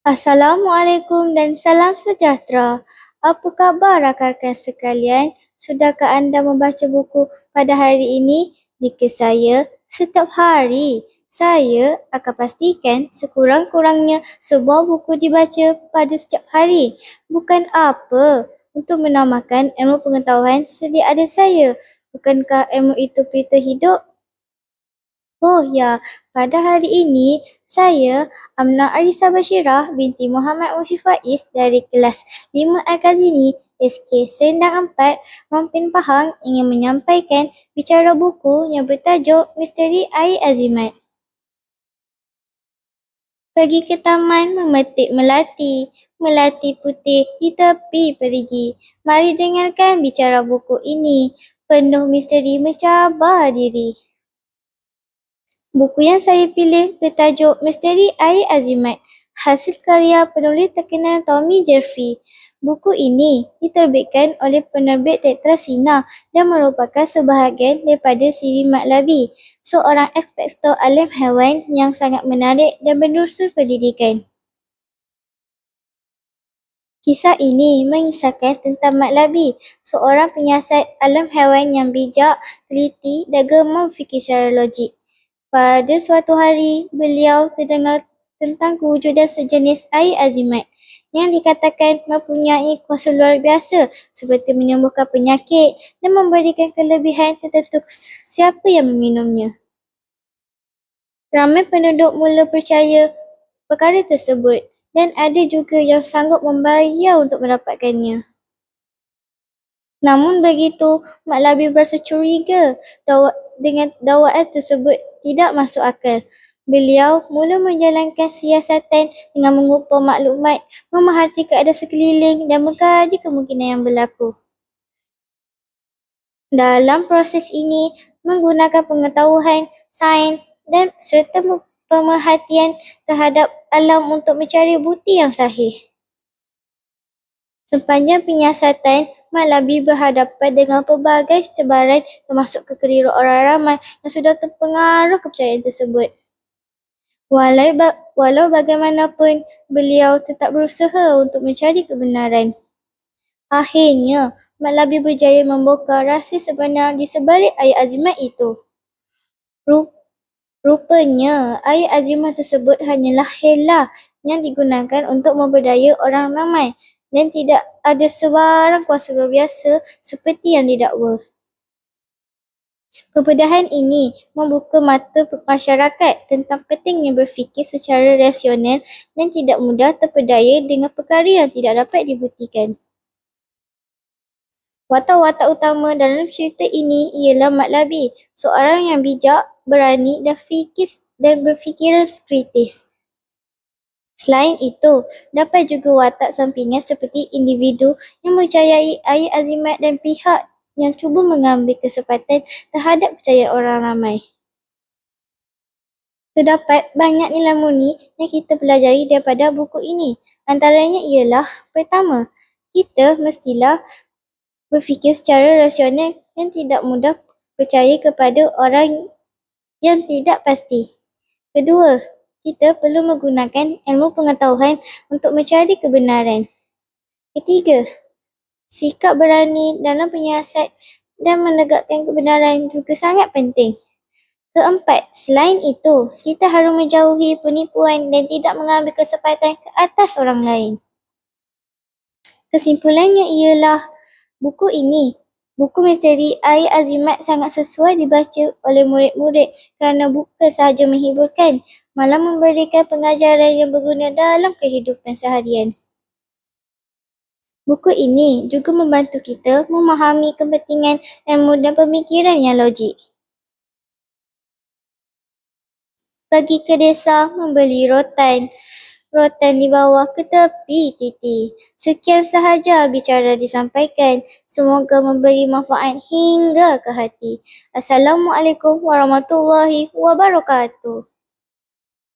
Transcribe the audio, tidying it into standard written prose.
Assalamualaikum dan salam sejahtera. Apa khabar rakan-rakan sekalian? Sudahkah anda membaca buku pada hari ini? Jika saya, setiap hari, saya akan pastikan sekurang-kurangnya sebuah buku dibaca pada setiap hari. Bukan apa untuk menambahkan ilmu pengetahuan sedia ada saya. Bukankah ilmu itu pelita hidup? Oh ya, pada hari ini saya Amna Arisa Bashirah binti Muhammad Mushif Faiz dari kelas 5 Al-Kazini SK Sendang 4 Rompin Pahang ingin menyampaikan bicara buku yang bertajuk Misteri Air Azimat. Pergi ke taman memetik melati, melati putih di tepi perigi. Mari dengarkan bicara buku ini, penuh misteri mencabar diri. Buku yang saya pilih bertajuk Misteri Air Azimat, hasil karya penulis terkenal Tommy Jervey. Buku ini diterbitkan oleh penerbit Tetrasina dan merupakan sebahagian daripada siri Mat Labi, seorang eksplektor alam haiwan yang sangat menarik dan berunsur pendidikan. Kisah ini mengisahkan tentang Mat Labi, seorang penyiasat alam haiwan yang bijak, teliti dan gemar berfikir secara logik. Pada suatu hari, beliau terdengar tentang kewujudan sejenis air azimat yang dikatakan mempunyai kuasa luar biasa seperti menyembuhkan penyakit dan memberikan kelebihan tertentu siapa yang meminumnya. Ramai penduduk mula percaya perkara tersebut dan ada juga yang sanggup membayar untuk mendapatkannya. Namun begitu, Mat Labi berasa curiga dengan dakwaan tersebut tidak masuk akal. Beliau mula menjalankan siasatan dengan mengumpul maklumat, memerhati keadaan sekeliling dan mengkaji kemungkinan yang berlaku. Dalam proses ini, menggunakan pengetahuan, sains dan serta pemerhatian terhadap alam untuk mencari bukti yang sahih. Sepanjang penyiasatan, Mat Labi berhadapan dengan pelbagai cabaran termasuk kekeliruan orang ramai yang sudah terpengaruh kepercayaan tersebut. Walau bagaimanapun, beliau tetap berusaha untuk mencari kebenaran. Akhirnya, Mat Labi berjaya membongkar rahsia sebenar di sebalik air azimat itu. Rupanya, air azimat tersebut hanyalah helah yang digunakan untuk memperdaya orang ramai dan tidak ada sebarang kuasa luar biasa seperti yang didakwa. Pembedahan ini membuka mata masyarakat tentang pentingnya berfikir secara rasional dan tidak mudah terpedaya dengan perkara yang tidak dapat dibuktikan. Watak-watak utama dalam cerita ini ialah Mat Labi, seorang yang bijak, berani dan berfikiran kritis. Selain itu, dapat juga watak sampingan seperti individu yang mempercayai air azimat dan pihak yang cuba mengambil kesempatan terhadap kepercayaan orang ramai. Terdapat banyak nilai murni yang kita pelajari daripada buku ini. Antaranya ialah, pertama, kita mestilah berfikir secara rasional dan tidak mudah percaya kepada orang yang tidak pasti. Kedua, kita perlu menggunakan ilmu pengetahuan untuk mencari kebenaran. Ketiga, sikap berani dalam penyiasat dan menegakkan kebenaran juga sangat penting. Keempat, selain itu, kita harus menjauhi penipuan dan tidak mengambil kesempatan ke atas orang lain. Kesimpulannya ialah, buku Misteri Air Azimat sangat sesuai dibaca oleh murid-murid kerana bukan sahaja menghiburkan, malah memberikan pengajaran yang berguna dalam kehidupan seharian. Buku ini juga membantu kita memahami kepentingan ilmu dan pemikiran yang logik. Pergi ke desa membeli rotan dibawa ke tepi titi. Sekian sahaja bicara disampaikan. Semoga memberi manfaat hingga ke hati. Assalamualaikum warahmatullahi wabarakatuh.